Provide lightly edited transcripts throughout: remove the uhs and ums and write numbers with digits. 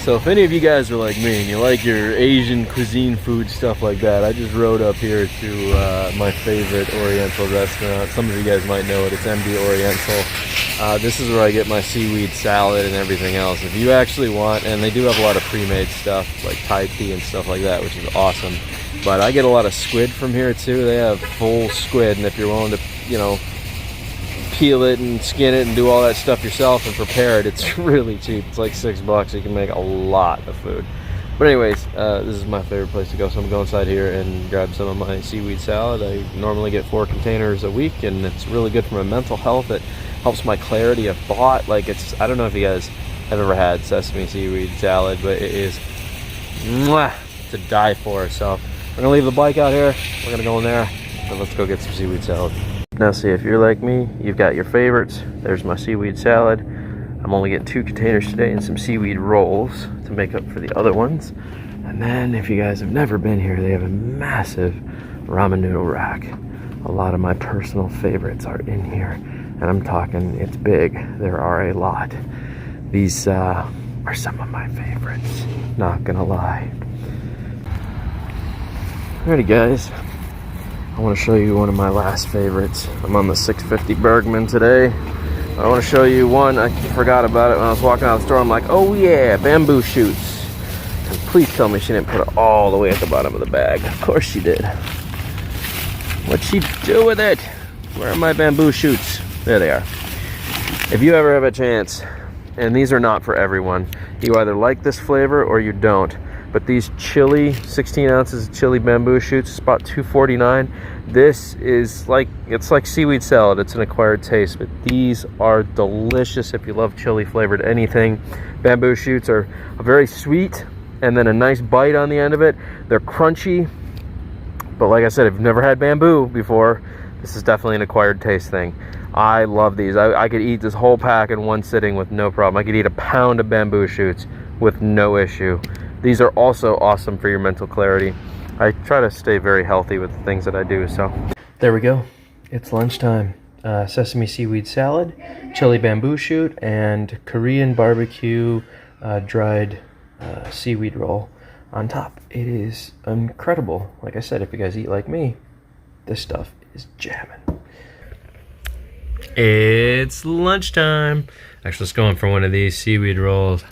So if any of you guys are like me and you like your Asian cuisine food, stuff like that, I just rode up here to my favorite Oriental restaurant. Some of you guys might know it. It's MD Oriental. This is where I get my seaweed salad and everything else. If you actually want, and they do have a lot of pre-made stuff like Thai tea and stuff like that, which is awesome. But I get a lot of squid from here too. They have full squid, and if you're willing to, you know, peel it and skin it and do all that stuff yourself and prepare it, it's really cheap. It's like $6. You can make a lot of food. But anyways, this is my favorite place to go, so I'm going inside here and grab some of my seaweed salad. I normally get 4 containers a week, and it's really good for my mental health. It helps my clarity of thought. Like, it's, I don't know if you guys have ever had sesame seaweed salad, but it is mwah, to die for. So we're gonna leave the bike out here, we're gonna go in there, and let's go get some seaweed salad. Now see, if you're like me, you've got your favorites. There's my seaweed salad. I'm only getting 2 containers today and some seaweed rolls to make up for the other ones. And then if you guys have never been here, they have a massive ramen noodle rack. A lot of my personal favorites are in here. And I'm talking, it's big. There are a lot. These are some of my favorites, not gonna lie. Alrighty guys. I want to show you one of my last favorites. I'm on the 650 Bergman today. I want to show you one. I forgot about it when I was walking out of the store. I'm like, oh yeah, bamboo shoots. And please tell me she didn't put it all the way at the bottom of the bag. Of course she did. What'd she do with it? Where are my bamboo shoots? There they are. If you ever have a chance, and these are not for everyone, you either like this flavor or you don't. But these chili, 16 ounces of chili bamboo shoots, it's about $2.49. This is like, it's like seaweed salad. It's an acquired taste, but these are delicious if you love chili flavored anything. Bamboo shoots are very sweet, and then a nice bite on the end of it. They're crunchy, but like I said, if you've never had bamboo before, this is definitely an acquired taste thing. I love these. I could eat this whole pack in one sitting with no problem. I could eat a pound of bamboo shoots with no issue. These are also awesome for your mental clarity. I try to stay very healthy with the things that I do, so. There we go. It's lunchtime. Sesame seaweed salad, chili bamboo shoot, and Korean barbecue dried seaweed roll on top. It is incredible. Like I said, if you guys eat like me, this stuff is jamming. It's lunchtime. Actually, let's go in for one of these seaweed rolls.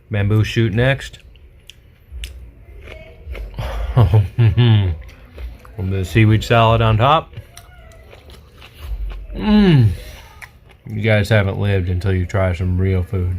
Bamboo shoot next. And the seaweed salad on top. You guys haven't lived until you try some real food.